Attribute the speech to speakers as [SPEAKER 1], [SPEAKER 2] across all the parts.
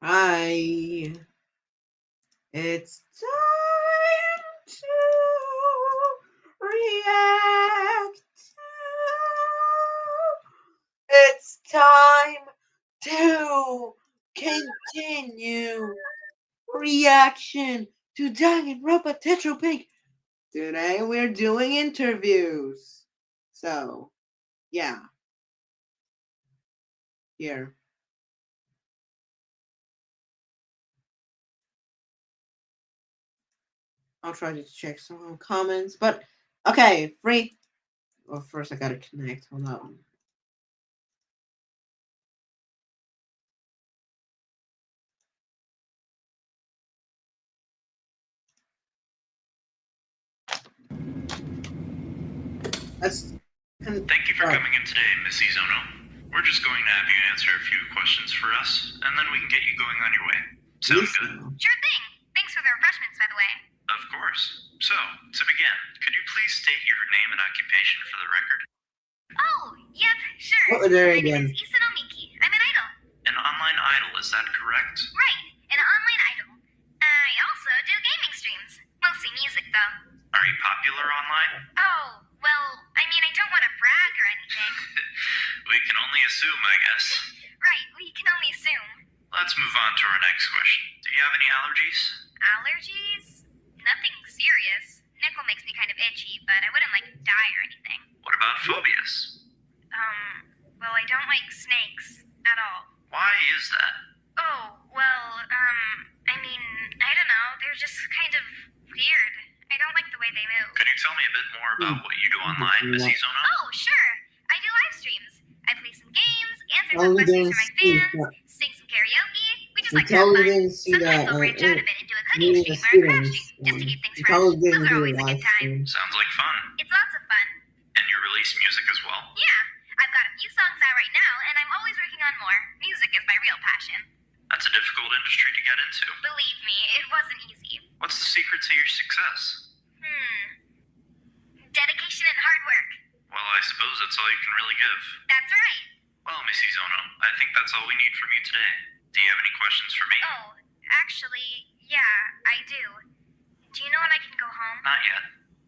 [SPEAKER 1] Hi. It's time to react. It's time to continue reaction to Danganronpa Tetro Pink. Today we're doing interviews. So, yeah. Here. I'll try to check some comments, but okay, free. Well, first I gotta connect. Hold on.
[SPEAKER 2] Thank you for coming in today, Miss Izono. We're just going to have you answer a few questions for us, and then we can get you going on your way. Sound good?
[SPEAKER 3] Sure thing. Thanks for the refreshments, by the way.
[SPEAKER 2] Of course. So, to begin, could you please state your name and occupation for the record?
[SPEAKER 3] Oh, yep, sure.
[SPEAKER 1] What was there
[SPEAKER 3] My
[SPEAKER 1] again?
[SPEAKER 3] name is Isanomiki. I'm an idol.
[SPEAKER 2] An online idol, is that correct?
[SPEAKER 3] Right, an online idol. I also do gaming streams. Mostly music, though.
[SPEAKER 2] Are you popular online?
[SPEAKER 3] Oh, well, I mean, I don't want to brag or anything.
[SPEAKER 2] We can only assume, I guess.
[SPEAKER 3] Right, we can only assume.
[SPEAKER 2] Let's move on to our next question. Do you have any allergies?
[SPEAKER 3] Allergies? Nothing serious. Nickel makes me kind of itchy, but I wouldn't, die or anything.
[SPEAKER 2] What about phobias?
[SPEAKER 3] Well, I don't like snakes at all.
[SPEAKER 2] Why is that?
[SPEAKER 3] Oh, well, I mean, I don't know. They're just kind of weird. I don't like the way they move.
[SPEAKER 2] Could you tell me a bit more about what you do online, Miss Izono?
[SPEAKER 3] Oh, sure. I do live streams. I play some games, answer some questions from my fans, sing some karaoke. We just like to have fun. Sometimes I'll branch out a bit and do a cooking stream or a craft stream, just to keep things fresh. Those are always a good time.
[SPEAKER 2] Sounds like fun.
[SPEAKER 3] It's lots of fun.
[SPEAKER 2] And you release music as well?
[SPEAKER 3] Yeah. I've got a few songs out right now, and I'm always working on more. Music is my real passion.
[SPEAKER 2] That's a difficult industry to get into.
[SPEAKER 3] Believe me, it wasn't easy.
[SPEAKER 2] What's the secret to your success?
[SPEAKER 3] Dedication and hard work.
[SPEAKER 2] Well, I suppose that's all you can really give.
[SPEAKER 3] That's right.
[SPEAKER 2] Well, Miss Izono, I think that's all we need from you today. Do you have any questions for me?
[SPEAKER 3] Oh, actually, yeah, I do. Do you know when I can go home?
[SPEAKER 2] Not yet.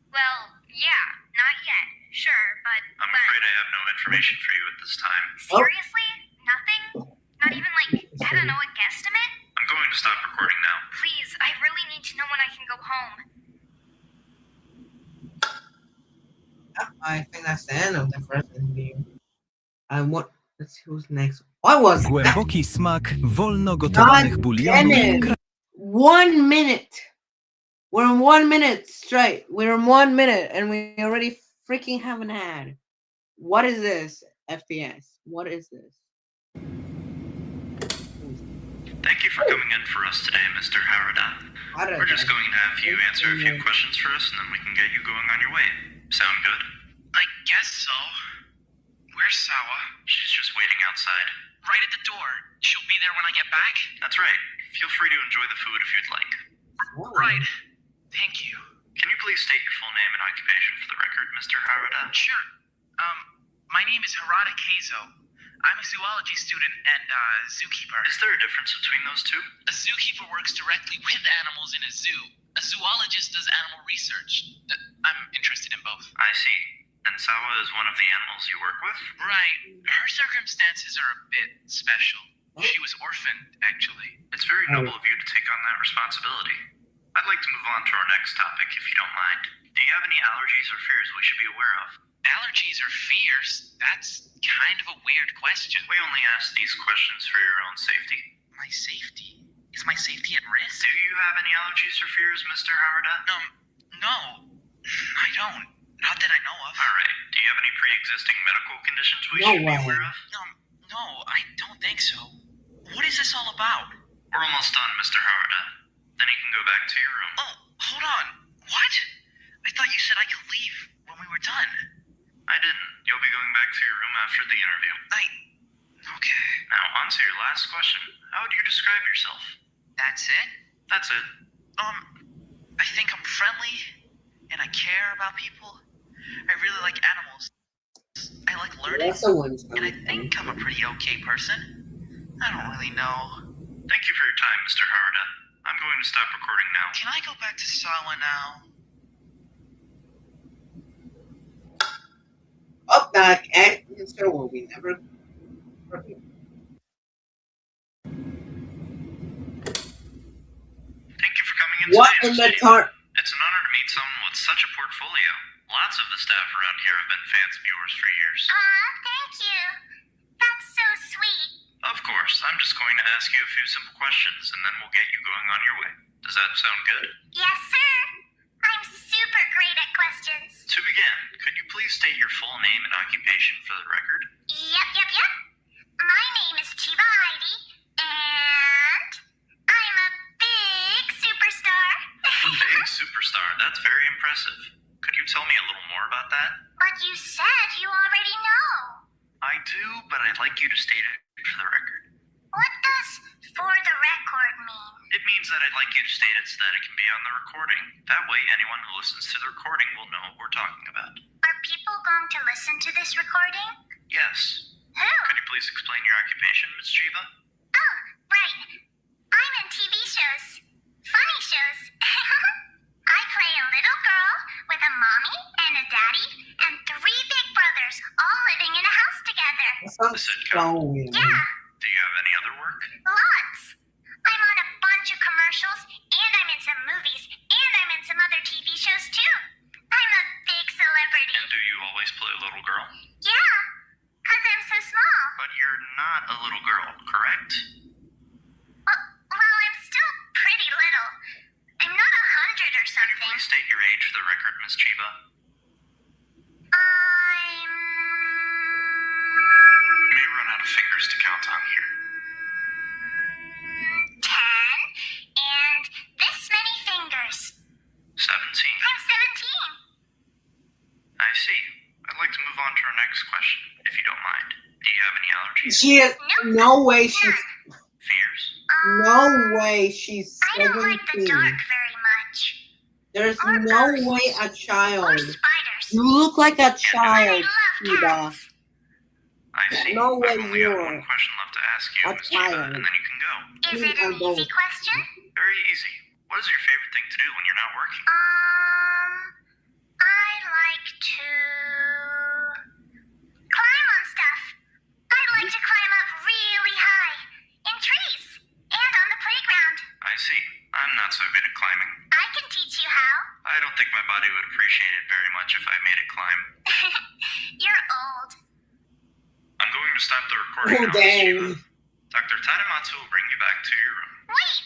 [SPEAKER 3] Well, yeah, not yet. Sure, but
[SPEAKER 2] I'm afraid I have no information for you at this time.
[SPEAKER 3] Seriously? Nothing? Not even I don't know, a guesstimate?
[SPEAKER 2] I'm going to stop recording now.
[SPEAKER 3] Please, I really need to know when I can go home.
[SPEAKER 1] I think that's the end of the first interview. Let's see who's next. What was
[SPEAKER 4] Głęboki smak wolno gotowanych bulionów.
[SPEAKER 1] 1 minute. We're in 1 minute straight. We're in 1 minute and we already freaking have an ad. What is this? FPS. What is this?
[SPEAKER 2] Thank you for coming in for us today, Mr. Harada. We're just going to have you answer a few questions for us, and then we can get you going on your way. Sound good?
[SPEAKER 5] I guess so. Where's Sawa?
[SPEAKER 2] She's just waiting outside.
[SPEAKER 5] Right at the door. She'll be there when I get back?
[SPEAKER 2] That's right. Feel free to enjoy the food if you'd like.
[SPEAKER 5] Right. Thank you.
[SPEAKER 2] Can you please state your full name and occupation for the record, Mr. Harada?
[SPEAKER 5] Sure. My name is Harada Keizo. I'm a zoology student and zookeeper.
[SPEAKER 2] Is there a difference between those two?
[SPEAKER 5] A zookeeper works directly with animals in a zoo. A zoologist does animal research. I'm interested in both.
[SPEAKER 2] I see. And Sawa is one of the animals you work with?
[SPEAKER 5] Right. Her circumstances are a bit special. She was orphaned, actually.
[SPEAKER 2] It's very noble of you to take on that responsibility. I'd like to move on to our next topic, if you don't mind. Do you have any allergies or fears we should be aware of?
[SPEAKER 5] Allergies or fears? That's kind of a weird question.
[SPEAKER 2] We only ask these questions for your own safety.
[SPEAKER 5] My safety? Is my safety at risk?
[SPEAKER 2] Do you have any allergies or fears, Mr. Harada?
[SPEAKER 5] No. I don't. Not that I know of.
[SPEAKER 2] Alright. Do you have any pre-existing medical conditions we should be aware of?
[SPEAKER 5] No, I don't think so. What is this all about?
[SPEAKER 2] We're almost done, Mr. Harada. Then you can go back to your room.
[SPEAKER 5] Oh, hold on. What? I thought you said I could leave when we were done.
[SPEAKER 2] I didn't. You'll be going back to your room after the interview.
[SPEAKER 5] Okay.
[SPEAKER 2] Now, on to your last question. How would you describe yourself?
[SPEAKER 5] That's it?
[SPEAKER 2] That's it.
[SPEAKER 5] I think I'm friendly, and I care about people. I really like animals. I like learning, and I think I'm a pretty okay person. I don't really know.
[SPEAKER 2] Thank you for your time, Mr. Harada. I'm going to stop recording now.
[SPEAKER 5] Can I go back to Sawa now?
[SPEAKER 1] Oh, that answer will be never.
[SPEAKER 2] Thank you for coming in
[SPEAKER 1] What
[SPEAKER 2] today,
[SPEAKER 1] in
[SPEAKER 2] Ms.
[SPEAKER 1] the
[SPEAKER 2] Chiba.
[SPEAKER 1] tar?
[SPEAKER 2] It's an honor to meet someone with such a portfolio. Lots of the staff around here have been fans of yours for years.
[SPEAKER 3] Aw, thank you. That's so sweet.
[SPEAKER 2] Of course, I'm just going to ask you a few simple questions, and then we'll get you going on your way. Does that sound good?
[SPEAKER 3] Yes, sir. I'm super great at questions.
[SPEAKER 2] To begin, could you please state your full name and occupation for the record?
[SPEAKER 3] Yep. My name is Chiba Heidi, and I'm a big superstar.
[SPEAKER 2] Big superstar, that's very impressive. Could you tell me a little more about that?
[SPEAKER 3] But you said you already know.
[SPEAKER 2] I do, but I'd like you to state it for the record.
[SPEAKER 3] What does for the record mean?
[SPEAKER 2] It means that I'd like you to state it so that it can be on the recording. That way, anyone who listens to the recording will know what we're talking about.
[SPEAKER 3] Are people going to listen to this recording?
[SPEAKER 2] Yes.
[SPEAKER 3] Who?
[SPEAKER 2] Could you please explain your occupation, Ms. Chiba?
[SPEAKER 3] Oh, right. I'm in TV shows. Funny shows. I play a little girl with a mommy and a daddy and 3 big brothers all living in a house together.
[SPEAKER 1] That sounds so weird.
[SPEAKER 3] Yeah,
[SPEAKER 2] Do you have any other work?
[SPEAKER 3] lots. I'm on a bunch of commercials, and I'm in some movies, and I'm in some other TV shows too. I'm a big celebrity.
[SPEAKER 2] And do you always play a little girl?
[SPEAKER 3] Yeah, 'cause I'm so small.
[SPEAKER 2] But you're not a little girl, correct?
[SPEAKER 3] Well, I'm still pretty little. I'm not 100 or
[SPEAKER 2] Could you
[SPEAKER 3] something.
[SPEAKER 2] please state your age for the record, Ms. Chiba?
[SPEAKER 3] I'm...
[SPEAKER 2] You may run out of fingers to count on here.
[SPEAKER 3] 10, and this many fingers.
[SPEAKER 2] 17.
[SPEAKER 3] I'm 17.
[SPEAKER 2] I see. I'd like to move on to our next question, if you don't mind. Do you have any allergies?
[SPEAKER 1] She is no way she's
[SPEAKER 2] Fears?
[SPEAKER 1] no way she's
[SPEAKER 3] I don't like the
[SPEAKER 1] 17.
[SPEAKER 3] dark very much.
[SPEAKER 1] There's
[SPEAKER 3] Or
[SPEAKER 1] no
[SPEAKER 3] ghosts.
[SPEAKER 1] way a
[SPEAKER 3] Or
[SPEAKER 1] child.
[SPEAKER 3] spiders.
[SPEAKER 1] You look like a
[SPEAKER 3] But
[SPEAKER 1] child,
[SPEAKER 3] I
[SPEAKER 1] Chiba.
[SPEAKER 3] love cats.
[SPEAKER 2] I see.
[SPEAKER 1] No way
[SPEAKER 2] I've only got
[SPEAKER 1] you're
[SPEAKER 2] one question left to ask you,
[SPEAKER 1] a
[SPEAKER 2] Ms. Chiba,
[SPEAKER 1] child.
[SPEAKER 2] and then you can go.
[SPEAKER 3] Is it an easy question?
[SPEAKER 2] Very easy. What is your favorite thing to do when you're not working?
[SPEAKER 3] I like to climb on stuff. I like to climb up really high, in trees, and on the playground.
[SPEAKER 2] I see. I'm not so good at climbing.
[SPEAKER 3] I can teach you how.
[SPEAKER 2] I don't think my body would appreciate it very much if I made it climb.
[SPEAKER 3] You're old.
[SPEAKER 2] I'm going to stop the recording
[SPEAKER 1] Oh,
[SPEAKER 2] now, Ms. Chiba.
[SPEAKER 1] dang.
[SPEAKER 2] Dr. Tanematsu will bring you back to your room.
[SPEAKER 3] Wait!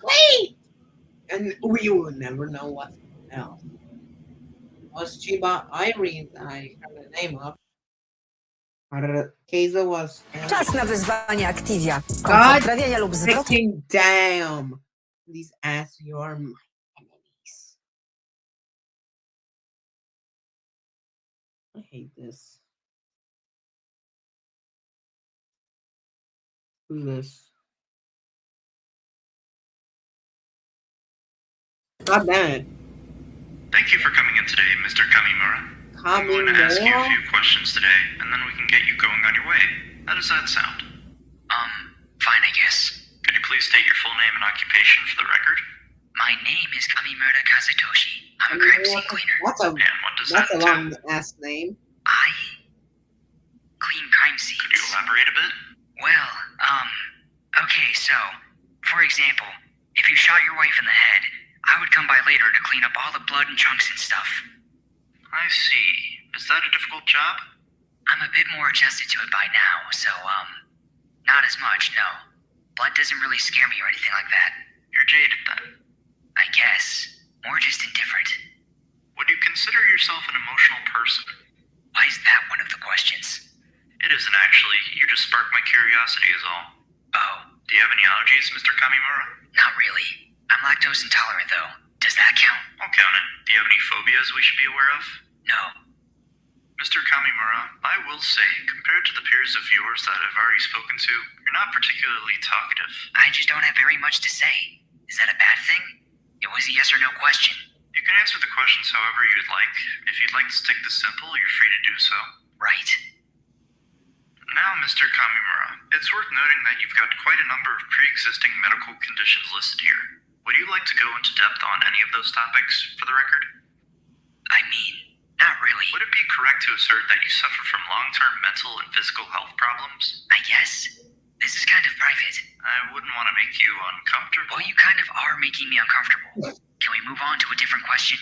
[SPEAKER 1] Wait! And we will never know what else. Was Chiba Irene, I have the name up. Keizo was.
[SPEAKER 6] Czas na wyzwanie Activia.
[SPEAKER 1] God
[SPEAKER 6] Komfort trawienia lub zwrot.
[SPEAKER 1] freaking damn! These ass, you are my enemies. I hate this. Who's this? God damn it.
[SPEAKER 2] Thank you for coming in today, Mr. Kamimura. I'm going to ask you a few questions today, and then we can get you going on your way. How does that sound?
[SPEAKER 5] Fine, I guess.
[SPEAKER 2] Could you please state your full name and occupation for the record?
[SPEAKER 5] My name is Kamimura Kazutoshi. I'm a crime scene cleaner.
[SPEAKER 1] That's a
[SPEAKER 2] And what does that
[SPEAKER 1] that's a
[SPEAKER 2] entail?
[SPEAKER 1] long ass name.
[SPEAKER 5] I clean crime
[SPEAKER 2] Could you
[SPEAKER 5] scenes.
[SPEAKER 2] elaborate a bit?
[SPEAKER 5] Well, okay, so, for example, if you shot your wife in the head, I would come by later to clean up all the blood and chunks and stuff.
[SPEAKER 2] I see. Is that a difficult job?
[SPEAKER 5] I'm a bit more adjusted to it by now, so, not as much, no. Blood doesn't really scare me or anything like that.
[SPEAKER 2] You're jaded then.
[SPEAKER 5] I guess. More just indifferent.
[SPEAKER 2] Would you consider yourself an emotional person?
[SPEAKER 5] Why is that one of the questions?
[SPEAKER 2] It isn't actually. You just sparked my curiosity is all.
[SPEAKER 5] Oh,
[SPEAKER 2] Do you have any allergies, Mr. Kamimura?
[SPEAKER 5] not really. I'm lactose intolerant, though. Does that count?
[SPEAKER 2] I'll count it. Do you have any phobias we should be aware of?
[SPEAKER 5] No.
[SPEAKER 2] Mr. Kamimura, I will say, compared to the peers of yours that I've already spoken to, you're not particularly talkative.
[SPEAKER 5] I just don't have very much to say. Is that a bad thing? It was a yes or no question.
[SPEAKER 2] You can answer the questions however you'd like. If you'd like to stick to simple, you're free to do so.
[SPEAKER 5] Right.
[SPEAKER 2] Now, Mr. Kamimura, It's worth noting that you've got quite a number of pre-existing medical conditions listed here. Would you like to go into depth on any of those topics, for the record?
[SPEAKER 5] I mean, not really.
[SPEAKER 2] Would it be correct to assert that you suffer from long-term mental and physical health problems?
[SPEAKER 5] I guess. This is kind of private.
[SPEAKER 2] I wouldn't want to make you uncomfortable.
[SPEAKER 5] Well, you kind of are making me uncomfortable. Can we move on to a different question?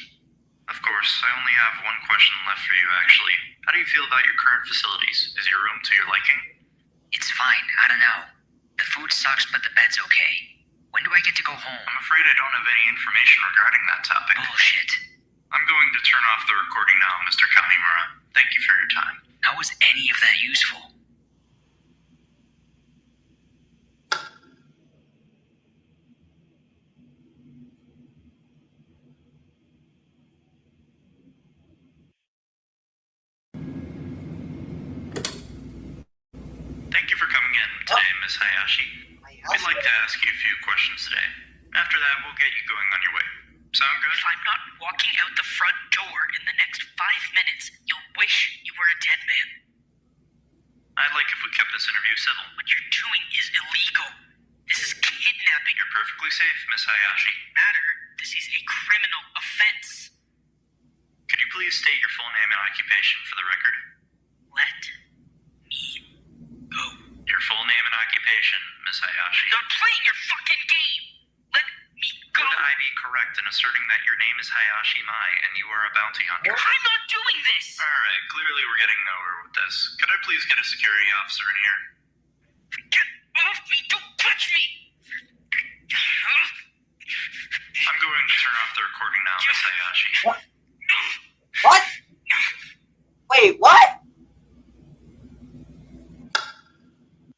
[SPEAKER 2] Of course, I only have one question left for you, actually. How do you feel about your current facilities? Is your room to your liking?
[SPEAKER 5] It's fine, I don't know. The food sucks, but the bed's okay. When do I get to go home?
[SPEAKER 2] I'm afraid I don't have any information regarding that topic.
[SPEAKER 5] Bullshit.
[SPEAKER 2] I'm going to turn off the recording now, Mr. Kamimura. Thank you for your time.
[SPEAKER 5] How was any of that useful?
[SPEAKER 2] Thank you for coming in today, Miss Hayashi. We'd like to ask you a few questions today. After that, we'll get you going on your way. Sound good?
[SPEAKER 5] If I'm not walking out the front door in the next 5 minutes, you'll wish you were a dead man.
[SPEAKER 2] I'd like if we kept this interview civil.
[SPEAKER 5] What you're doing is illegal. This is kidnapping.
[SPEAKER 2] You're perfectly safe, Miss Hayashi.
[SPEAKER 5] Matter. This is a criminal offense.
[SPEAKER 2] Could you please state your full name and occupation for the record?
[SPEAKER 5] Let me go.
[SPEAKER 2] Your full name and occupation, Miss Hayashi.
[SPEAKER 5] You're playing your fucking game. Let me go.
[SPEAKER 2] Would I be correct in asserting that your name is Hayashi Mai and you are a bounty hunter?
[SPEAKER 5] I'm not doing this.
[SPEAKER 2] Alright, clearly we're getting nowhere with this. Could I please get a security officer in here?
[SPEAKER 5] Get off me. Don't touch me.
[SPEAKER 2] I'm going to turn off the recording now, Miss Hayashi.
[SPEAKER 1] What? Wait, what?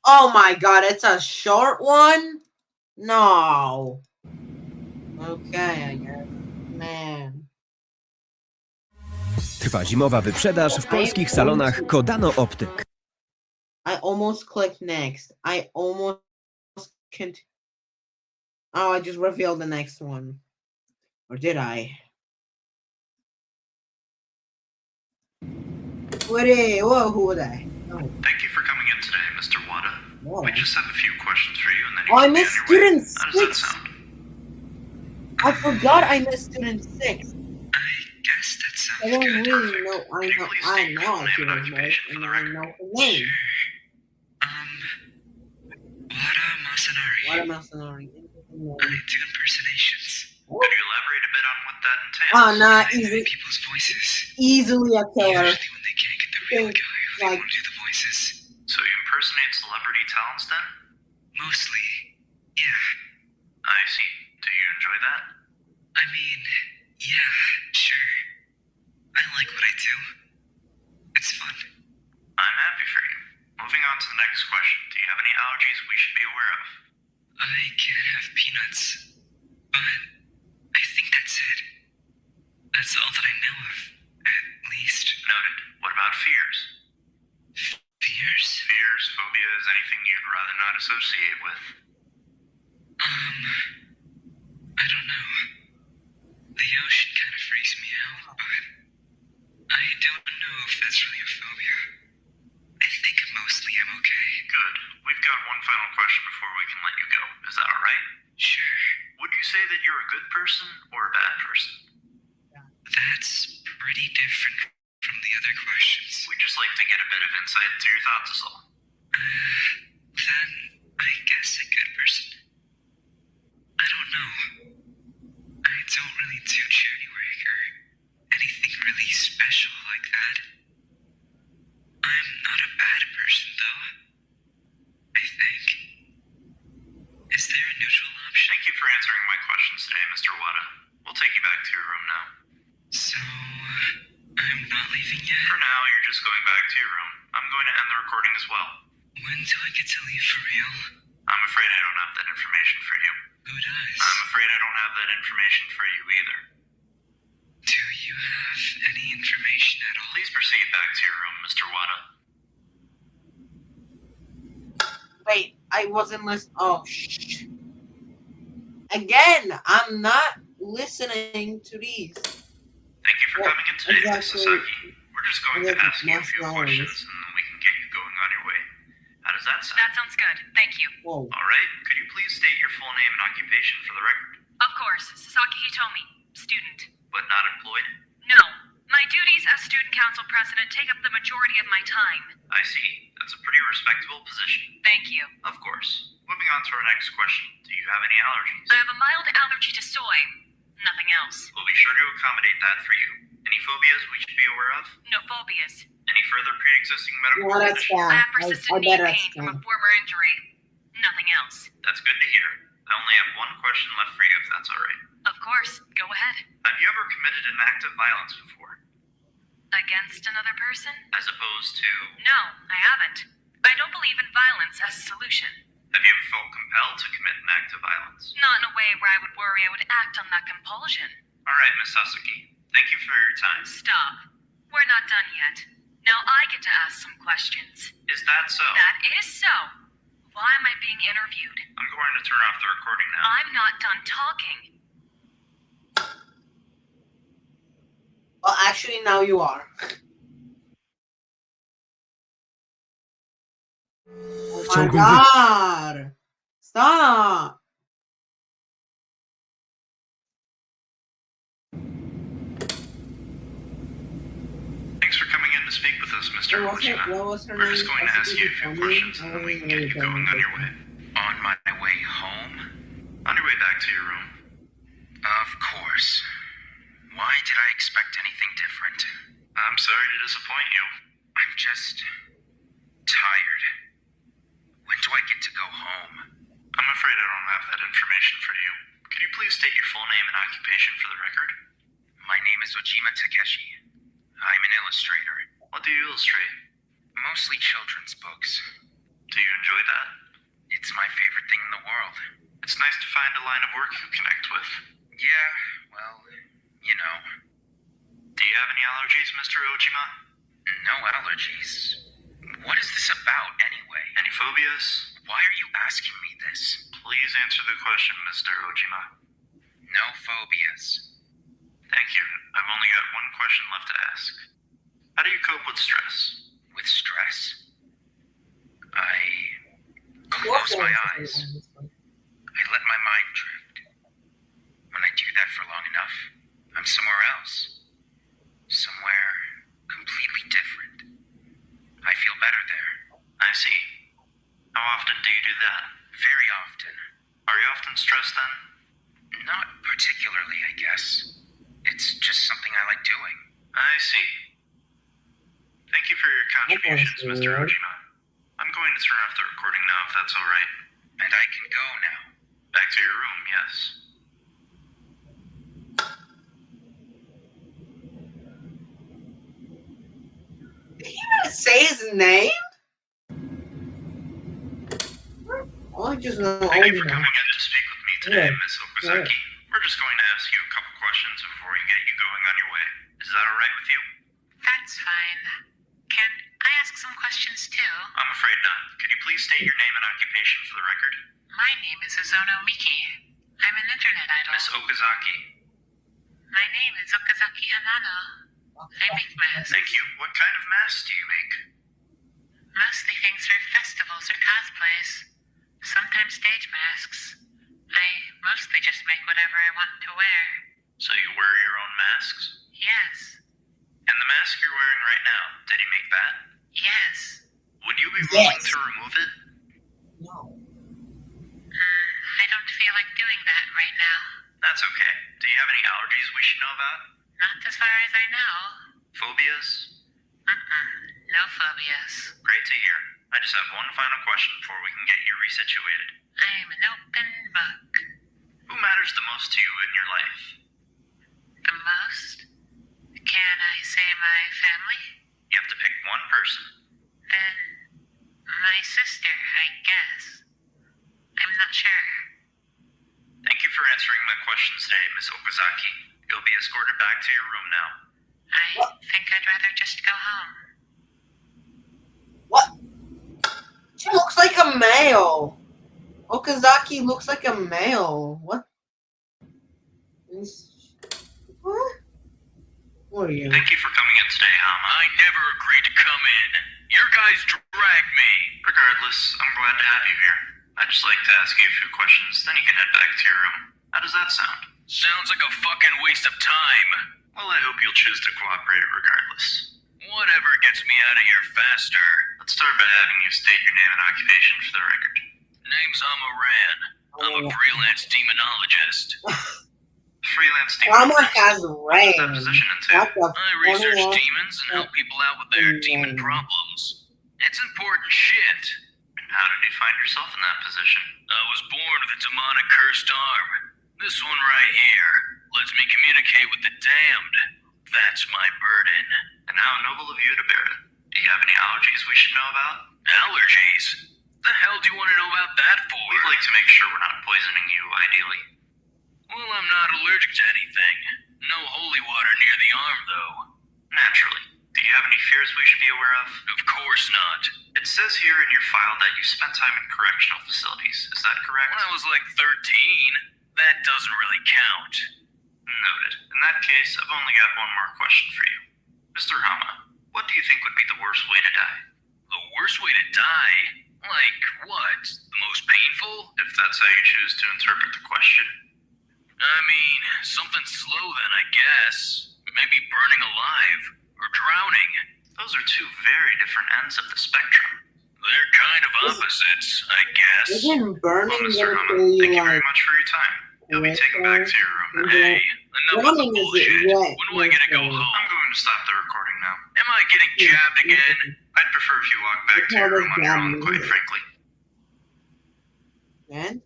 [SPEAKER 1] Oh my god, it's a short one? No. Okay, I guess. Man.
[SPEAKER 4] Trwa zimowa wyprzedaż w polskich salonach Kodano Optyk.
[SPEAKER 1] I almost clicked next. I almost can't. Oh, I just revealed the next one. Or did I? Who was I? Oh.
[SPEAKER 2] Thank you for coming in today, Mr. Wada.
[SPEAKER 1] Whoa.
[SPEAKER 2] We just have a few questions for you, and then you
[SPEAKER 1] Oh, I
[SPEAKER 2] can be
[SPEAKER 1] missed
[SPEAKER 2] on your way.
[SPEAKER 1] student
[SPEAKER 2] How does that
[SPEAKER 1] 6.
[SPEAKER 2] sound?
[SPEAKER 1] I forgot I missed student 6.
[SPEAKER 5] I guess that sounds
[SPEAKER 1] I don't
[SPEAKER 5] good.
[SPEAKER 1] really know.
[SPEAKER 2] Could you please state your full
[SPEAKER 1] I
[SPEAKER 2] name
[SPEAKER 1] should
[SPEAKER 2] and
[SPEAKER 1] have known,
[SPEAKER 2] occupation for
[SPEAKER 1] and
[SPEAKER 2] the
[SPEAKER 1] I
[SPEAKER 2] record?
[SPEAKER 1] know her name.
[SPEAKER 5] Wada Masanari.
[SPEAKER 1] What am I saying?
[SPEAKER 5] I do impersonations.
[SPEAKER 2] Could you elaborate a bit on what that entails?
[SPEAKER 1] Oh, nah,
[SPEAKER 5] I
[SPEAKER 1] easy,
[SPEAKER 5] mimic people's voices.
[SPEAKER 1] easily a killer.
[SPEAKER 5] Usually when they can't get the real
[SPEAKER 1] Think,
[SPEAKER 5] guy who they
[SPEAKER 1] like-
[SPEAKER 5] want to do the voices.
[SPEAKER 2] So you impersonate celebrity talents then?
[SPEAKER 5] Mostly, yeah.
[SPEAKER 2] I see. Do you enjoy that?
[SPEAKER 5] I mean, yeah, sure. I like what I do. It's fun.
[SPEAKER 2] I'm happy for you. Moving on to the next question. Do you have any allergies we should be aware of?
[SPEAKER 5] I can't have peanuts, but I think that's it. That's all that I know of, at least.
[SPEAKER 2] Noted. What about fears?
[SPEAKER 5] Fears?
[SPEAKER 2] Fears, phobias, anything you'd rather not associate with?
[SPEAKER 5] I don't know. The ocean kind of freaks me out, but I don't know if that's really a phobia. I think mostly I'm okay.
[SPEAKER 2] Good. We've got one final question before we can let you go. Is that alright?
[SPEAKER 5] Sure.
[SPEAKER 2] Would you say that you're a good person or a bad person?
[SPEAKER 5] That's pretty different from the other questions.
[SPEAKER 2] We'd just like to get a bit of insight into your thoughts is all.
[SPEAKER 5] Then I guess a good person. I don't know. I don't really do charity work or anything really special like that. I'm not a bad person, though. I think. Is there a neutral option?
[SPEAKER 2] Thank you for answering my questions today, Mr. Wada. We'll take you back to your room now.
[SPEAKER 5] So, I'm not leaving yet?
[SPEAKER 2] For now, you're just going back to your room. I'm going to end the recording as well.
[SPEAKER 5] When do I get to leave for real?
[SPEAKER 2] I'm afraid I don't have that information for you.
[SPEAKER 5] Who does?
[SPEAKER 2] I'm afraid I don't have that information for you either.
[SPEAKER 5] Do you have any information at all?
[SPEAKER 2] Please proceed back to your room, Mr. Wada.
[SPEAKER 1] Wait, I wasn't listening. Oh, shh. Again, I'm not listening to these.
[SPEAKER 2] Thank you for coming in today, Ms.
[SPEAKER 1] Exactly.
[SPEAKER 2] Sasaki. We're just going to ask you a few
[SPEAKER 1] Exactly.
[SPEAKER 2] questions and then we can get you going on your way. How does that sound?
[SPEAKER 7] That sounds good. Thank you.
[SPEAKER 1] Whoa.
[SPEAKER 2] Alright, could you please state your full name and occupation for the record?
[SPEAKER 7] Of course, Sasaki Hitomi, student.
[SPEAKER 2] But not employed?
[SPEAKER 7] No. My duties as student council president take up the majority of my time.
[SPEAKER 2] I see. That's a pretty respectable position.
[SPEAKER 7] Thank you.
[SPEAKER 2] Of course. Moving on to our next question. Do you have any allergies?
[SPEAKER 7] I have a mild allergy to soy. Nothing else.
[SPEAKER 2] We'll be sure to accommodate that for you. Any phobias we should be aware of?
[SPEAKER 7] No phobias.
[SPEAKER 2] Any further pre-existing medical
[SPEAKER 1] Well, that's
[SPEAKER 2] conditions?
[SPEAKER 7] I
[SPEAKER 1] bad.
[SPEAKER 7] have persistent
[SPEAKER 1] I
[SPEAKER 7] knee
[SPEAKER 1] bet that's
[SPEAKER 7] pain from a
[SPEAKER 1] bad.
[SPEAKER 7] former injury. Nothing else.
[SPEAKER 2] That's good to hear. I only have one question left for you, if that's alright.
[SPEAKER 7] Of course. Go ahead.
[SPEAKER 2] Have you ever committed an act of violence before?
[SPEAKER 7] Against another person?
[SPEAKER 2] As opposed to...
[SPEAKER 7] No, I haven't. I don't believe in violence as a solution.
[SPEAKER 2] Have you ever felt compelled to commit an act of violence?
[SPEAKER 7] Not in a way where I would worry I would act on that compulsion.
[SPEAKER 2] Alright, Miss Sasaki. Thank you for your time.
[SPEAKER 7] Stop. We're not done yet. Now I get to ask some questions.
[SPEAKER 2] Is that so?
[SPEAKER 7] That is so. Why am I being interviewed?
[SPEAKER 2] I'm going to turn off the recording now.
[SPEAKER 7] I'm not done talking.
[SPEAKER 1] Well, actually, now you are. Oh my
[SPEAKER 4] Chciałbym
[SPEAKER 1] god! Stop!
[SPEAKER 2] Thanks for coming in to speak with us, Mr. Ojima.
[SPEAKER 1] What was her
[SPEAKER 2] We're
[SPEAKER 1] name?
[SPEAKER 2] just going to ask you a few questions and then we can get you going on your way.
[SPEAKER 5] On my way home?
[SPEAKER 2] On your way back to your room.
[SPEAKER 5] Of course. Why did I expect anything different?
[SPEAKER 2] I'm sorry to disappoint you.
[SPEAKER 5] I'm just tired. When do I get to go home?
[SPEAKER 2] I'm afraid I don't have that information for you. Could you please state your full name and occupation for the record?
[SPEAKER 5] My name is Ojima Takeshi. I'm an illustrator.
[SPEAKER 2] What do you illustrate?
[SPEAKER 5] Mostly children's books.
[SPEAKER 2] Do you enjoy that?
[SPEAKER 5] It's my favorite thing in the world.
[SPEAKER 2] It's nice to find a line of work you connect with.
[SPEAKER 5] Yeah, well, you know.
[SPEAKER 2] Do you have any allergies, Mr. Ojima?
[SPEAKER 5] No allergies. What is this about, anyway?
[SPEAKER 2] Any phobias?
[SPEAKER 5] Why are you asking me this?
[SPEAKER 2] Please answer the question, Mr. Ojima.
[SPEAKER 5] No phobias.
[SPEAKER 2] Thank you. I've only got one question left to ask. How do you cope with stress?
[SPEAKER 5] With stress? I close my eyes. I let my mind drift. When I do that for long enough, I'm somewhere else. Somewhere completely different. I feel better there.
[SPEAKER 2] I see. How often do you do that?
[SPEAKER 5] Very often.
[SPEAKER 2] Are you often stressed then?
[SPEAKER 5] Not particularly, I guess. It's just something I like doing.
[SPEAKER 2] I see. Thank you for your contributions, Mr.
[SPEAKER 1] weird.
[SPEAKER 2] Ojima. I'm going to turn off the recording now if that's alright.
[SPEAKER 5] And I can go now.
[SPEAKER 2] Back to your room, yes.
[SPEAKER 1] Did he even say his name? I just know
[SPEAKER 2] Thank you for
[SPEAKER 1] Ojima.
[SPEAKER 2] coming in to speak with me today,
[SPEAKER 1] Yeah.
[SPEAKER 2] Miss Okazaki. We're just going to ask you a couple questions before we get you going on your way. Is that alright with you?
[SPEAKER 7] That's fine. Can I ask some questions too?
[SPEAKER 2] I'm afraid not. Could you please state your name and occupation for the record?
[SPEAKER 7] My name is Izono Miki. I'm an internet idol.
[SPEAKER 2] Miss Okazaki.
[SPEAKER 7] My name is Okazaki Hanano. I make masks.
[SPEAKER 2] Thank you. What kind of masks do you make?
[SPEAKER 7] Mostly things for festivals or cosplays. Sometimes stage masks. I mostly just make whatever I want to wear.
[SPEAKER 2] So you wear your own masks?
[SPEAKER 7] Yes.
[SPEAKER 2] And the mask you're wearing right now, did you make that?
[SPEAKER 7] Yes.
[SPEAKER 2] Would you be willing
[SPEAKER 1] Yes.
[SPEAKER 2] to remove it?
[SPEAKER 1] No.
[SPEAKER 7] I don't feel like doing that right now.
[SPEAKER 2] That's okay. Do you have any allergies we should know about?
[SPEAKER 7] Not as far as I know.
[SPEAKER 2] Phobias?
[SPEAKER 7] No phobias.
[SPEAKER 2] Great to hear. I just have one final question before we can get you resituated.
[SPEAKER 7] I'm an open book.
[SPEAKER 2] Who matters the most to you in your life?
[SPEAKER 7] The most? Can I say my family?
[SPEAKER 2] You have to pick one person.
[SPEAKER 7] Then my sister, I guess. I'm not sure.
[SPEAKER 2] Thank you for answering my questions today, Miss Okazaki. You'll be escorted back to your room now.
[SPEAKER 7] I think I'd rather just go home.
[SPEAKER 1] What? She looks like a male. Okazaki looks like a male. What? What? What are you?
[SPEAKER 2] Thank you for coming in today, Hama.
[SPEAKER 5] I never agreed to come in.
[SPEAKER 2] Your guys dragged me. Regardless, I'm glad to have you here. I'd just like to ask you a few questions, then you can head back to your room. How does that sound? Sounds like a fucking waste of time. Well, I hope you'll choose to cooperate regardless. Whatever gets me out of here faster. Let's start by having you state your name and occupation for the record. Name's Amaran. I'm a freelance demonologist. Freelance demonologist?
[SPEAKER 1] has
[SPEAKER 2] What does that
[SPEAKER 1] ran.
[SPEAKER 2] position entail?
[SPEAKER 1] What the
[SPEAKER 2] I research
[SPEAKER 1] fuck?
[SPEAKER 2] demons and help people out with their demon problems. It's important shit. How did you find yourself in that position? I was born with a demonic cursed arm. This one right here lets me communicate with the damned. That's my burden. And how noble of you to bear it. Do you have any allergies we should know about? Allergies? The hell do you want to know about that for? We'd like to make sure we're not poisoning you, ideally. Well, I'm not allergic to anything. No holy water near the arm, though. Naturally. Do you have any fears we should be aware of? Of course not. It says here in your file that you spent time in correctional facilities. Is that correct? When I was like 13. That doesn't really count. Noted. In that case, I've only got one more question for you. Mr. Hama, what do you think would be the worst way to die? The worst way to die? Like what? The most painful? If that's how you choose to interpret the question. I mean, something slow then, I guess. Maybe burning alive. Or drowning. Those are two very different ends of the spectrum. They're kind of opposites, I guess.
[SPEAKER 1] Isn't burning
[SPEAKER 2] Well, Mr.
[SPEAKER 1] gonna
[SPEAKER 2] Hama,
[SPEAKER 1] kill you
[SPEAKER 2] thank you very
[SPEAKER 1] like
[SPEAKER 2] much for your time. You'll be taken back to your room now.
[SPEAKER 1] Okay.
[SPEAKER 2] Hey, enough of the
[SPEAKER 1] Burning is
[SPEAKER 2] bullshit.
[SPEAKER 1] wet,
[SPEAKER 2] When do I get to go
[SPEAKER 1] Mr.
[SPEAKER 2] home? I'm going to stop the recording now. Am I getting jabbed again? I'd prefer if you walk back to your room on your own, quite frankly.
[SPEAKER 1] Then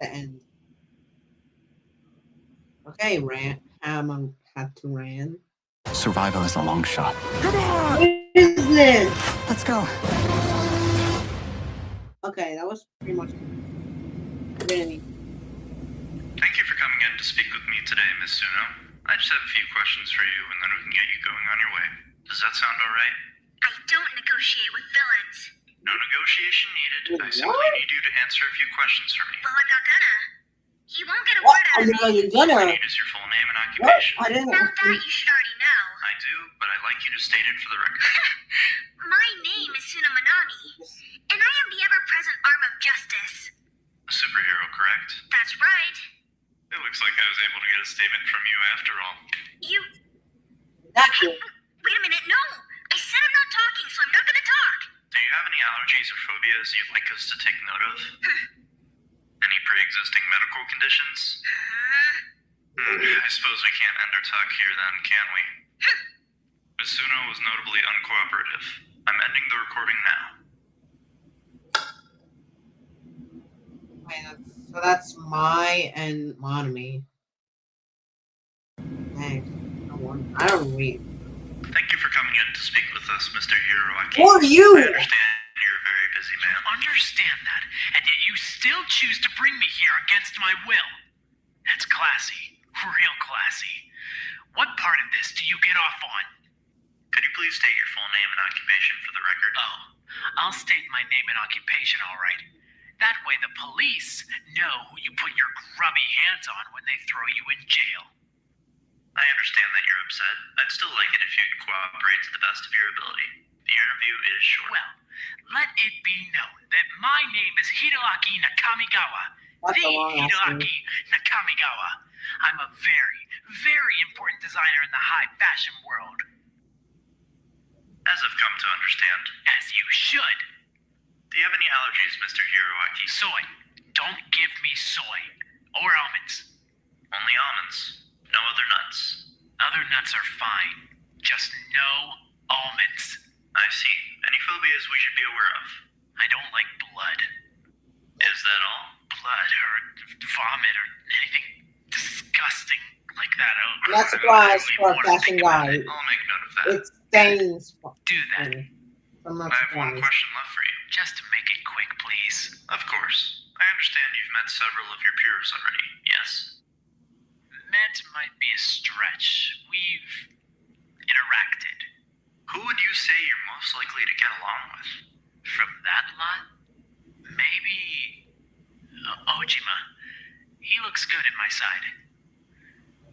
[SPEAKER 1] the end. Okay, Hama had to ran.
[SPEAKER 4] Survival is a long shot.
[SPEAKER 1] What is this?
[SPEAKER 6] Let's go.
[SPEAKER 1] Okay, that was pretty much really.
[SPEAKER 2] Thank you for coming in to speak with me today, Miss Suno. I just have a few questions for you, and then we can get you going on your way. Does that sound alright?
[SPEAKER 3] I don't negotiate with villains.
[SPEAKER 2] No negotiation needed. I simply
[SPEAKER 1] What?
[SPEAKER 2] need you to answer a few questions for me.
[SPEAKER 3] Well, I'm not gonna. You won't get a
[SPEAKER 1] What?
[SPEAKER 3] word out
[SPEAKER 1] I
[SPEAKER 3] of
[SPEAKER 1] know
[SPEAKER 3] me.
[SPEAKER 1] you're
[SPEAKER 2] All I
[SPEAKER 1] gonna.
[SPEAKER 2] need is your full name and
[SPEAKER 1] What?
[SPEAKER 2] occupation.
[SPEAKER 1] I didn't.
[SPEAKER 3] Now that you should already know.
[SPEAKER 2] I do, but I'd like you to state it for the record.
[SPEAKER 3] My name is Sunamanami, and I am the ever-present arm of justice.
[SPEAKER 2] A superhero, correct?
[SPEAKER 3] That's right.
[SPEAKER 2] It looks like I was able to get a statement from you after all.
[SPEAKER 3] You...
[SPEAKER 1] That's it.
[SPEAKER 3] Wait a minute, no! I said I'm not talking, so I'm not gonna talk.
[SPEAKER 2] Do you have any allergies or phobias you'd like us to take note of? Any pre-existing medical conditions? I suppose we can't end our talk here then, can we? Miss Suno was notably uncooperative. I'm ending the recording now.
[SPEAKER 1] Okay, so that's my and Monami. Thanks. I don't read.
[SPEAKER 2] Thank you for coming in to speak with us, Mr. Hiroaki.
[SPEAKER 1] Who are you?
[SPEAKER 2] I understand you're a very busy man.
[SPEAKER 7] Understand that, and yet you still choose to bring me here against my will. That's classy. Real classy. What part of this do you get off on?
[SPEAKER 2] Could you please state your full name and occupation for the record?
[SPEAKER 7] Oh, I'll state my name and occupation, all right. That way the police know who you put your grubby hands on when they throw you in jail.
[SPEAKER 2] I understand that you're upset. I'd still like it if you'd cooperate to the best of your ability. The interview is short.
[SPEAKER 7] Well, let it be known that my name is Hideaki Nakamigawa.
[SPEAKER 1] That's
[SPEAKER 7] The
[SPEAKER 1] a long ass name.
[SPEAKER 7] Hideaki Nakamigawa. I'm a very, very important designer in the high fashion world.
[SPEAKER 2] As I've come to understand.
[SPEAKER 7] As you should.
[SPEAKER 2] Do you have any allergies, Mr. Hiroaki?
[SPEAKER 7] Soy. Don't give me soy. Or almonds.
[SPEAKER 2] Only almonds. No other nuts.
[SPEAKER 7] Other nuts are fine. Just no almonds.
[SPEAKER 2] I see. Any phobias we should be aware of?
[SPEAKER 7] I don't like blood.
[SPEAKER 2] Is that all?
[SPEAKER 7] Blood or vomit or anything disgusting like that. Oh,
[SPEAKER 1] Not surprised
[SPEAKER 7] I
[SPEAKER 1] for a
[SPEAKER 7] don't even wanna
[SPEAKER 1] fashion
[SPEAKER 7] think about
[SPEAKER 1] guy.
[SPEAKER 7] it.
[SPEAKER 2] I'll make note of that.
[SPEAKER 1] It stains.
[SPEAKER 7] Do that.
[SPEAKER 1] I'm not
[SPEAKER 2] I have one
[SPEAKER 1] surprised.
[SPEAKER 2] question left for you.
[SPEAKER 7] Just to make it quick, please.
[SPEAKER 2] Of course. I understand you've met several of your peers already, yes?
[SPEAKER 7] Met might be a stretch. We've interacted.
[SPEAKER 2] Who would you say you're most likely to get along with?
[SPEAKER 7] From that lot, maybe Ojima. He looks good at my side.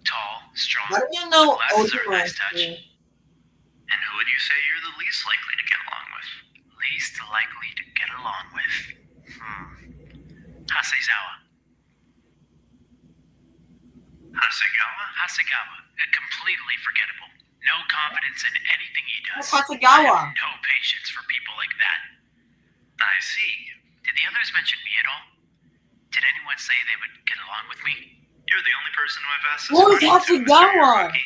[SPEAKER 7] Tall, strong.
[SPEAKER 1] How do you know
[SPEAKER 7] Glasses are a
[SPEAKER 1] Ojima
[SPEAKER 7] nice touch.
[SPEAKER 1] is-
[SPEAKER 2] And who would you say you're the least likely to get
[SPEAKER 7] likely to get along with. Hasegawa. Hasegawa. Completely forgettable. No confidence in anything he does.
[SPEAKER 1] What's Hasegawa?
[SPEAKER 7] I have no patience for people like that. I see. Did the others mention me at all? Did anyone say they would get along with me?
[SPEAKER 2] You're the only person who I've asked this
[SPEAKER 1] What was
[SPEAKER 2] question to, Mr.
[SPEAKER 1] Hasegawa?
[SPEAKER 2] Hiroki.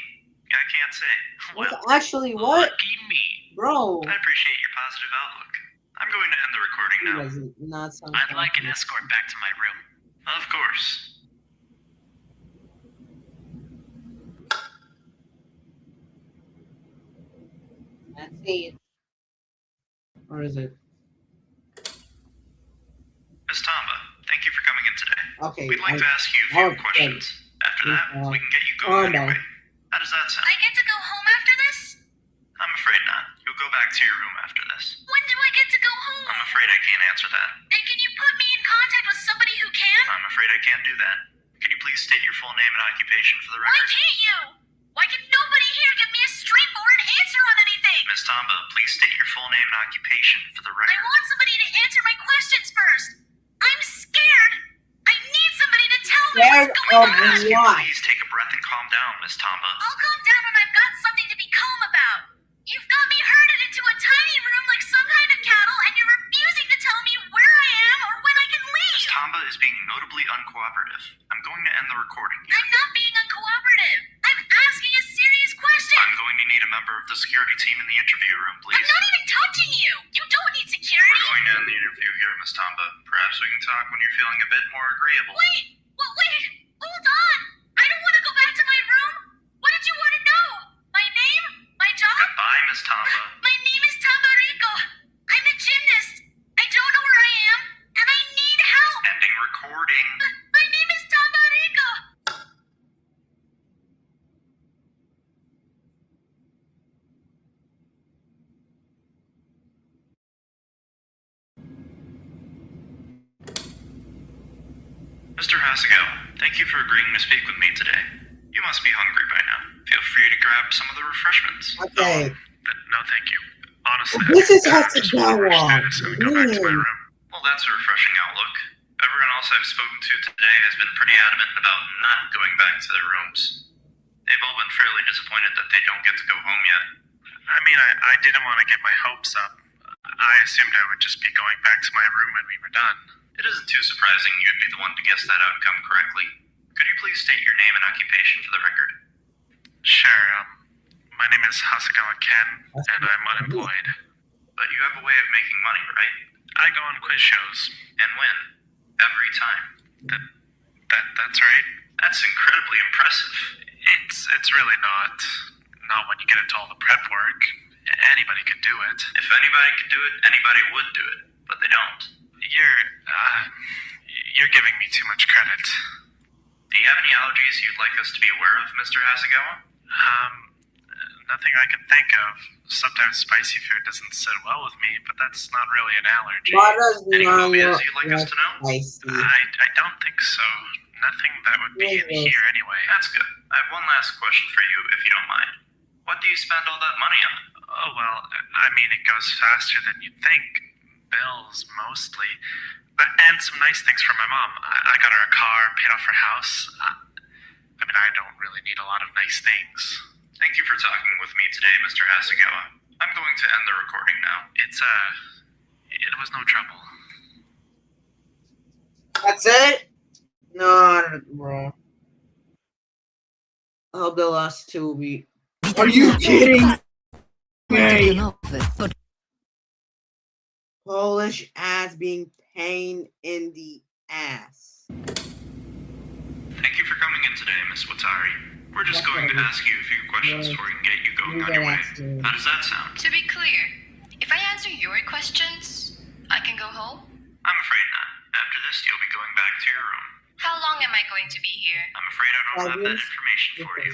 [SPEAKER 2] I can't say.
[SPEAKER 1] What's
[SPEAKER 2] Well,
[SPEAKER 1] actually what?
[SPEAKER 7] Lucky me.
[SPEAKER 1] Bro.
[SPEAKER 2] I appreciate your positive outlook. I'm going to end the recording
[SPEAKER 1] He
[SPEAKER 2] now.
[SPEAKER 1] does not sound
[SPEAKER 7] I'd like an
[SPEAKER 1] confident.
[SPEAKER 7] escort back to my room.
[SPEAKER 2] Of course.
[SPEAKER 1] Let's see. Or is it?
[SPEAKER 2] Ms. Tamba, thank you for coming in today.
[SPEAKER 1] Okay.
[SPEAKER 2] We'd like to ask you a few questions. After that, we can get you going
[SPEAKER 1] Tamba.
[SPEAKER 2] anyway. How does that sound?
[SPEAKER 3] I get to go home after this?
[SPEAKER 2] I'm afraid not. You'll go back to your room after this.
[SPEAKER 3] When do I get to go home?
[SPEAKER 2] I'm afraid I can't answer that.
[SPEAKER 3] And can you put me in contact with somebody who can?
[SPEAKER 2] I'm afraid I can't do that. Could you please state your full name and occupation for the
[SPEAKER 3] Why
[SPEAKER 2] record?
[SPEAKER 3] can't you? Why can nobody here give me a straightforward answer on anything?
[SPEAKER 2] Ms. Tamba, please state your full name and occupation for the
[SPEAKER 3] I
[SPEAKER 2] record.
[SPEAKER 3] want somebody to answer my questions first. I'm scared. I need somebody to tell me
[SPEAKER 1] Scared
[SPEAKER 3] what's going
[SPEAKER 1] of
[SPEAKER 3] on.
[SPEAKER 1] what?
[SPEAKER 2] Please take a breath and calm down, Ms. Tamba.
[SPEAKER 3] I'll calm down when I've got something to be calm about. You've got me herded into a tiny room like some kind of cattle, and you're refusing to tell me where I am or when I can
[SPEAKER 2] Ms.
[SPEAKER 3] leave.
[SPEAKER 2] Tamba is being notably uncooperative. I'm going to end the recording here.
[SPEAKER 3] I'm not being uncooperative. I'm asking a serious question.
[SPEAKER 2] I'm going to need a member of the security team in the interview room,
[SPEAKER 3] I'm
[SPEAKER 2] please.
[SPEAKER 3] not even touching you. You don't need
[SPEAKER 2] We're
[SPEAKER 3] security.
[SPEAKER 2] going to end the interview here, Ms. Tamba. Perhaps we can talk when you're feeling a bit more agreeable.
[SPEAKER 3] Wait. Hold on. I don't want to go back to my room. What did you want to know? My name? My job?
[SPEAKER 2] Goodbye, Ms. Tamba.
[SPEAKER 3] My name is Tamarico. I'm a gymnast. I don't know where I am, and I need help.
[SPEAKER 2] Ending recording.
[SPEAKER 3] My name is Tamarico.
[SPEAKER 2] Mr. Hasegawa, thank you for agreeing to speak with me today. You must be hungry by now. Feel free to grab some of the refreshments.
[SPEAKER 1] Okay.
[SPEAKER 7] No, thank you. Honestly,
[SPEAKER 1] This is
[SPEAKER 7] I just want to rush
[SPEAKER 1] Hasegawa.
[SPEAKER 7] through this and go back to my room.
[SPEAKER 2] Well, that's a refreshing outlook. Everyone else I've spoken to today has been pretty adamant about not going back to their rooms. They've all been fairly disappointed that they don't get to go home yet.
[SPEAKER 7] I mean, I didn't want to get my hopes up. I assumed I would just be going back to my room when we were done.
[SPEAKER 2] It isn't too surprising you'd be the one to guess that outcome correctly. Could you please state your name and occupation for the record?
[SPEAKER 7] Sure, my name is Hasegawa Ken, and I'm unemployed.
[SPEAKER 2] But you have a way of making money, right?
[SPEAKER 7] I go on quiz shows.
[SPEAKER 2] And win. Every time.
[SPEAKER 7] That's right.
[SPEAKER 2] That's incredibly impressive.
[SPEAKER 7] It's really not. Not when you get into all the prep work. Anybody could do it.
[SPEAKER 2] If anybody could do it, anybody would do it. But they don't.
[SPEAKER 7] You're giving me too much credit.
[SPEAKER 2] Do you have any allergies you'd like us to be aware of, Mr. Hasegawa?
[SPEAKER 7] Nothing I can think of. Sometimes spicy food doesn't sit well with me, but that's not really an allergy.
[SPEAKER 1] Why does
[SPEAKER 2] Any
[SPEAKER 1] not
[SPEAKER 2] phobias
[SPEAKER 1] look
[SPEAKER 2] you'd like us to know?
[SPEAKER 1] spicy?
[SPEAKER 7] I don't think so. Nothing that would be in
[SPEAKER 1] Maybe.
[SPEAKER 7] here anyway.
[SPEAKER 2] That's good. I have one last question for you, if you don't mind. What do you spend all that money on?
[SPEAKER 7] Oh, well, I mean, it goes faster than you'd think. Bills, mostly. And some nice things from my mom. I got her a car, paid off her house. I mean, I don't really need a lot of nice things.
[SPEAKER 2] Thank you for talking with me today, Mr. Hasegawa. I'm going to end the recording now.
[SPEAKER 7] It was no trouble.
[SPEAKER 1] That's it? No, bro. I hope the last two will be. Are you kidding me? Polish ass being pain in the ass.
[SPEAKER 2] Thank you for coming in today, Miss Watari. We're just going to ask you a few questions before we can get you going on your way. How does that sound?
[SPEAKER 8] To be clear, if I answer your questions, I can go home?
[SPEAKER 2] I'm afraid not. After this, you'll be going back to your room.
[SPEAKER 8] How long am I going to be here?
[SPEAKER 2] I'm afraid I don't have that information for you.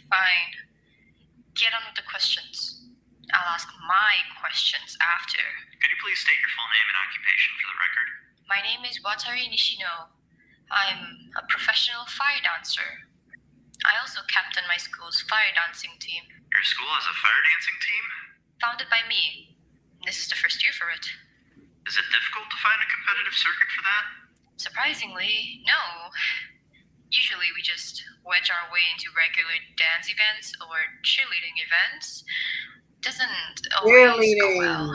[SPEAKER 8] Fine. Get on with the questions. I'll ask my questions after.
[SPEAKER 2] Could you please state your full name and occupation for the record?
[SPEAKER 8] My name is Watari Nishino. I'm a professional fire dancer. I also captain my school's fire dancing team.
[SPEAKER 2] Your school has a fire dancing team?
[SPEAKER 8] Founded by me. This is the first year for it.
[SPEAKER 2] Is it difficult to find a competitive circuit for that?
[SPEAKER 8] Surprisingly, no. Usually we just wedge our way into regular dance events or cheerleading events. Doesn't always go well.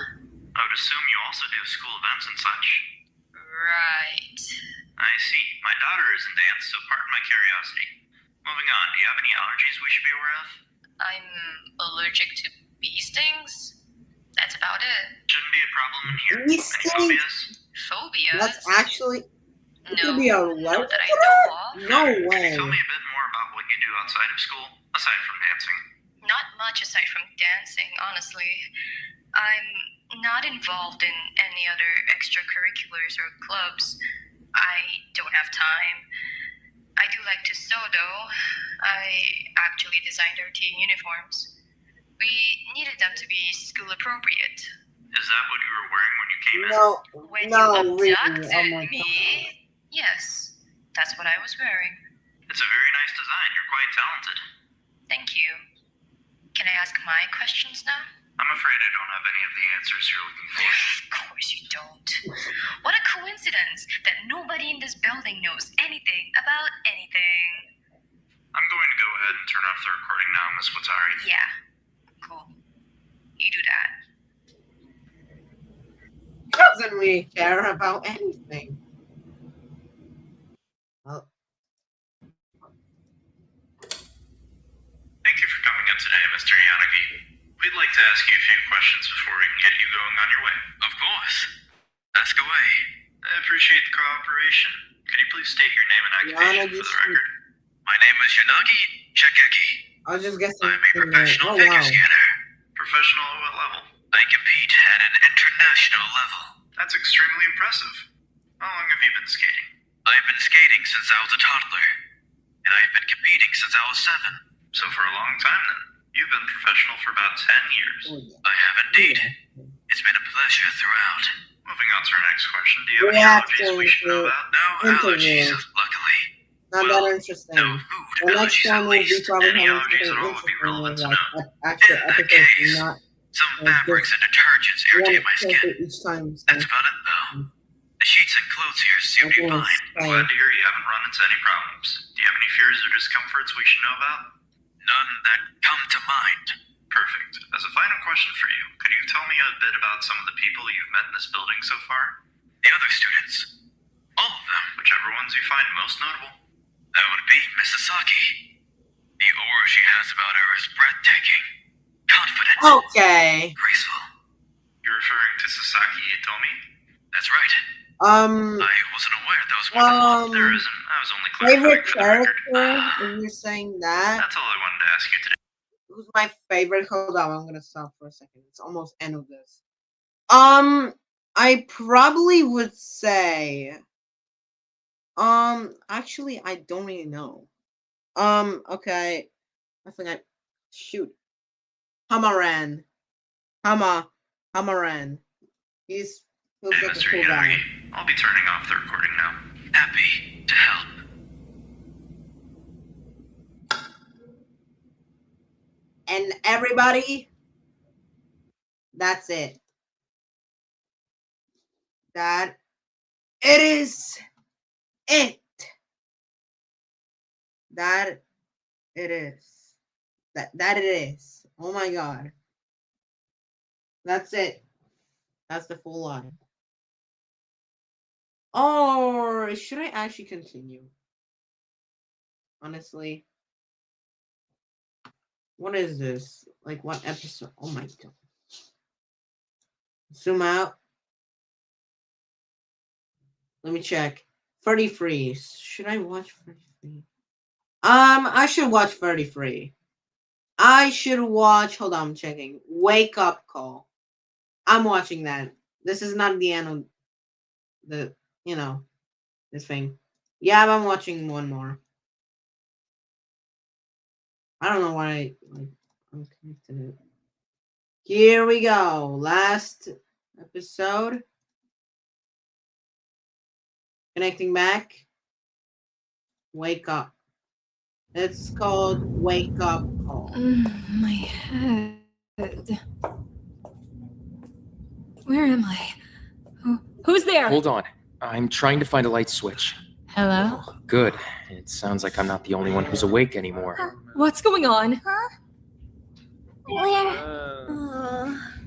[SPEAKER 2] I would assume you also do school events and such.
[SPEAKER 8] Right.
[SPEAKER 2] I see. My daughter is in dance, so pardon my curiosity. Moving on, do you have any allergies we should be aware of?
[SPEAKER 8] I'm allergic to bee stings. That's about it.
[SPEAKER 2] Shouldn't be a problem in here.
[SPEAKER 1] Bee
[SPEAKER 2] Any
[SPEAKER 1] stings?
[SPEAKER 2] phobias?
[SPEAKER 8] Phobias?
[SPEAKER 1] That's actually. It could
[SPEAKER 8] no,
[SPEAKER 1] be a
[SPEAKER 8] not
[SPEAKER 1] what?
[SPEAKER 8] that I know of.
[SPEAKER 1] No
[SPEAKER 2] Can
[SPEAKER 1] way.
[SPEAKER 2] you tell me a bit more about what you do outside of school, aside from dancing?
[SPEAKER 8] Not much aside from dancing, honestly. I'm not involved in any other extracurriculars or clubs. I don't have time. I do like to sew, though. I actually designed our team uniforms. We needed them to be school appropriate.
[SPEAKER 2] Is that what you were wearing when you came in?
[SPEAKER 1] No,
[SPEAKER 8] When
[SPEAKER 1] no,
[SPEAKER 8] you
[SPEAKER 1] really.
[SPEAKER 8] abducted
[SPEAKER 1] Oh my
[SPEAKER 8] me,
[SPEAKER 1] god.
[SPEAKER 8] yes, that's what I was wearing.
[SPEAKER 2] It's a very nice design. You're quite talented.
[SPEAKER 8] Thank you. Can I ask my questions now?
[SPEAKER 2] I'm afraid I don't have any of the answers you're looking for.
[SPEAKER 8] Of course you don't. What a coincidence that nobody in this building knows anything about anything.
[SPEAKER 2] I'm going to go ahead and turn off the recording now, Miss Watari.
[SPEAKER 8] Yeah, cool. You do that.
[SPEAKER 1] Doesn't really care about anything. Well,
[SPEAKER 2] Thank you for coming in today, Mr. Yanagi. We'd like to ask you a few questions before we can get you going on your way. Of course. Ask away. I appreciate the cooperation. Could you please state your name and occupation for the record? My name is Yanagi Shigeki.
[SPEAKER 1] I was just guessing.
[SPEAKER 2] I'm a professional figure skater. Professional at what level? I compete at an international level. That's extremely impressive. How long have you been skating? I've been skating since I was a toddler. And I've been competing since I was 7. So for a long time then. You've been professional for about 10 years. I have indeed. It's been a pleasure throughout. Moving on to our next question. Do you have any allergies we should know about? No allergies, luckily.
[SPEAKER 1] Not that interesting.
[SPEAKER 2] No food
[SPEAKER 1] The next
[SPEAKER 2] allergies at
[SPEAKER 1] one will be
[SPEAKER 2] least.
[SPEAKER 1] probably
[SPEAKER 2] Any
[SPEAKER 1] having
[SPEAKER 2] allergies at
[SPEAKER 1] something
[SPEAKER 2] all would be relevant to
[SPEAKER 1] interesting,
[SPEAKER 2] know.
[SPEAKER 1] like actual
[SPEAKER 2] In that
[SPEAKER 1] episodes,
[SPEAKER 2] case,
[SPEAKER 1] not
[SPEAKER 2] some
[SPEAKER 1] like
[SPEAKER 2] fabrics
[SPEAKER 1] just
[SPEAKER 2] and detergents
[SPEAKER 1] one
[SPEAKER 2] irritate my
[SPEAKER 1] episode
[SPEAKER 2] skin.
[SPEAKER 1] each time. So.
[SPEAKER 2] That's about it, though. The sheets and clothes here seem to be
[SPEAKER 1] Okay,
[SPEAKER 2] fine. I'm glad to hear you haven't run into any problems. Do you have any fears or discomforts we should know about? None that come to mind. Perfect. As a final question for you, could you tell me a bit about some of the people you've met in this building so far? The other students. All of them. Whichever ones you find most notable. That would be Miss Sasaki. The aura she has about her is breathtaking. Confident.
[SPEAKER 1] Okay.
[SPEAKER 2] Graceful. You're referring to Sasaki Itomi? That's right. I wasn't aware that was one of them. There isn't. I was only
[SPEAKER 1] favorite
[SPEAKER 2] clarifying for the
[SPEAKER 1] character,
[SPEAKER 2] record.
[SPEAKER 1] if you're saying that.
[SPEAKER 2] That's all I wanted to ask you today.
[SPEAKER 1] Who's my favorite? Hold on, I'm gonna stop for a second. It's almost end of this. I probably would say, actually, I don't really know. Okay, I think shoot, Hamaran, Hamaran. He's
[SPEAKER 2] Hey,
[SPEAKER 1] like a
[SPEAKER 2] Mr.
[SPEAKER 1] cool
[SPEAKER 2] Yanagi,
[SPEAKER 1] guy.
[SPEAKER 2] I'll be turning off the recording now. Happy to help.
[SPEAKER 1] And everybody, that's it. That it is it. That it is. That it is. Oh my god. That's it. That's the full line. Or should I actually continue? Honestly. What is this? Like what episode? Oh my god. Zoom out. Let me check. 33. Should I watch 33? I should watch 33. I should watch. Hold on, I'm checking. Wake Up Call. I'm watching that. This is not the end of the, this thing. Yeah, I'm watching one more. I don't know why I'm connected it. Here we go. Last episode. Connecting back. Wake Up. It's called Wake Up Call.
[SPEAKER 9] My head. Where am I? Who's there?
[SPEAKER 10] Hold on. I'm trying to find a light switch.
[SPEAKER 9] Hello?
[SPEAKER 10] Good. It sounds like I'm not the only one who's awake anymore.
[SPEAKER 9] What's going on?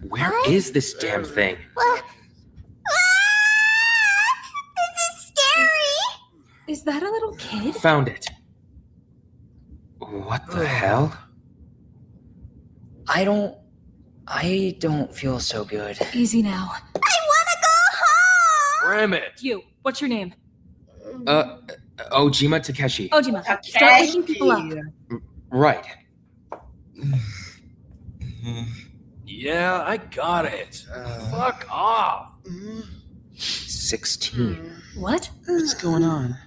[SPEAKER 10] Where is this damn thing?
[SPEAKER 3] This is scary!
[SPEAKER 9] Is that a little kid?
[SPEAKER 10] Found it. What the hell?
[SPEAKER 11] I don't feel so good.
[SPEAKER 9] Easy now.
[SPEAKER 3] I want to go home!
[SPEAKER 10] Ram it!
[SPEAKER 9] You, what's your name?
[SPEAKER 10] Ojima Takeshi.
[SPEAKER 9] Ojima, start waking people up.
[SPEAKER 10] Right.
[SPEAKER 12] Yeah, I got it. Fuck off.
[SPEAKER 10] 16.
[SPEAKER 9] What?
[SPEAKER 10] What's going on?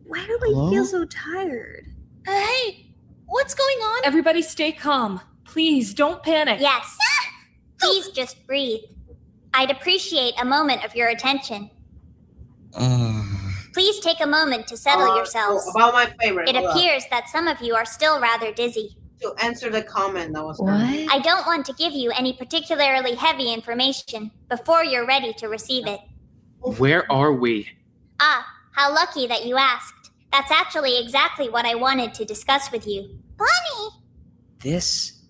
[SPEAKER 3] Why do I feel so tired?
[SPEAKER 8] Hey, what's going on?
[SPEAKER 9] Everybody stay calm. Please, don't panic.
[SPEAKER 3] Yes. Please just breathe. I'd appreciate a moment of your attention. Please take a moment to settle yourselves.
[SPEAKER 1] About my favorite.
[SPEAKER 3] It appears that some of you are still rather dizzy.
[SPEAKER 1] To answer the comment that was
[SPEAKER 9] What?
[SPEAKER 3] I don't want to give you any particularly heavy information before you're ready to receive it.
[SPEAKER 10] Where are we?
[SPEAKER 3] Ah, how lucky that you asked. That's actually exactly what I wanted to discuss with you. Bunny!
[SPEAKER 11] This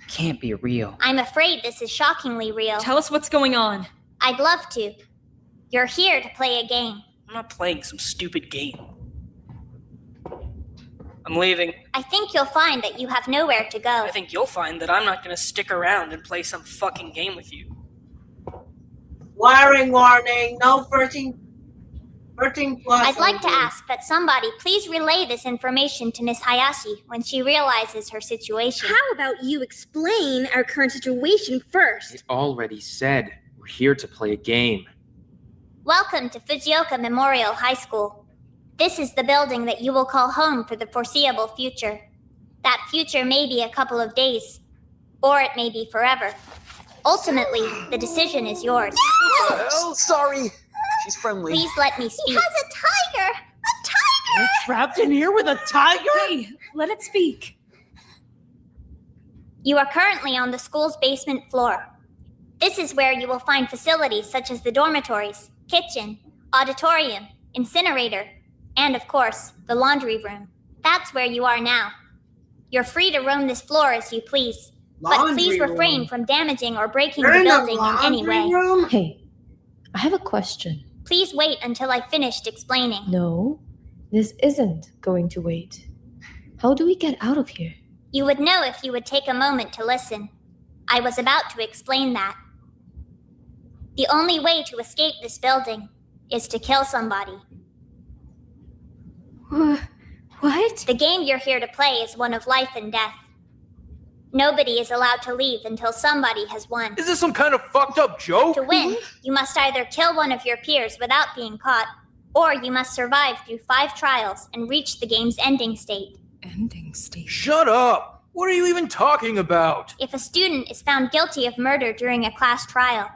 [SPEAKER 11] can't be real.
[SPEAKER 3] I'm afraid this is shockingly real.
[SPEAKER 9] Tell us what's going on.
[SPEAKER 3] I'd love to. You're here to play a game.
[SPEAKER 13] I'm not playing some stupid game. I'm leaving.
[SPEAKER 3] I think you'll find that you have nowhere to go.
[SPEAKER 13] I think you'll find that I'm not gonna stick around and play some fucking game with you.
[SPEAKER 1] Wiring warning. No 13 plus.
[SPEAKER 3] I'd like to ask that somebody please relay this information to Miss Hayashi when she realizes her situation.
[SPEAKER 14] How about you explain our current situation first?
[SPEAKER 10] It already said we're here to play a game.
[SPEAKER 3] Welcome to Fujioka Memorial High School. This is the building that you will call home for the foreseeable future. That future may be a couple of days, or it may be forever. Ultimately, the decision is yours.
[SPEAKER 11] Oh, sorry. She's friendly.
[SPEAKER 3] Please let me speak.
[SPEAKER 14] It has a tiger! A tiger!
[SPEAKER 13] You're trapped in here with a tiger?
[SPEAKER 9] Hey, let it speak.
[SPEAKER 3] You are currently on the school's basement floor. This is where you will find facilities such as the dormitories, kitchen, auditorium, incinerator, and of course, the laundry room. That's where you are now. You're free to roam this floor as you please, but please refrain from damaging or breaking the building in any way.
[SPEAKER 15] Hey, I have a question.
[SPEAKER 3] Please wait until I've finished explaining.
[SPEAKER 15] No, this isn't going to wait. How do we get out of here?
[SPEAKER 3] You would know if you would take a moment to listen. I was about to explain that. The only way to escape this building is to kill somebody.
[SPEAKER 9] What?
[SPEAKER 3] The game you're here to play is one of life and death. Nobody is allowed to leave until somebody has won.
[SPEAKER 12] Is this some kind of fucked up joke?
[SPEAKER 3] To win, you must either kill one of your peers without being caught, or you must survive through 5 trials and reach the game's ending state.
[SPEAKER 9] Ending state?
[SPEAKER 12] Shut up! What are you even talking about?
[SPEAKER 3] If a student is found guilty of murder during a class trial,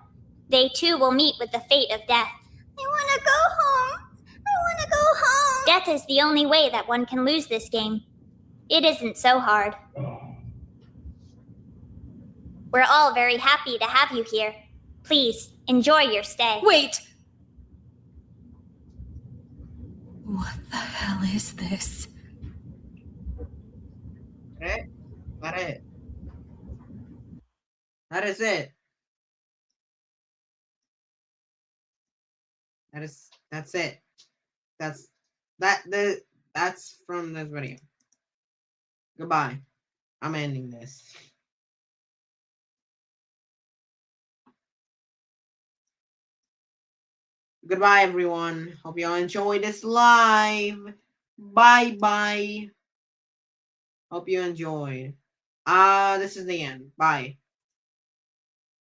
[SPEAKER 3] they too will meet with the fate of death.
[SPEAKER 14] I want to go home! I want to go home!
[SPEAKER 3] Death is the only way that one can lose this game. It isn't so hard. We're all very happy to have you here. Please, enjoy your stay.
[SPEAKER 9] Wait! What the hell is this?
[SPEAKER 1] Okay, got it. That is it. That's it. That's from this video. Goodbye. I'm ending this. Goodbye, everyone. Hope you all enjoyed this live. Bye. Hope you enjoyed. This is the end. Bye.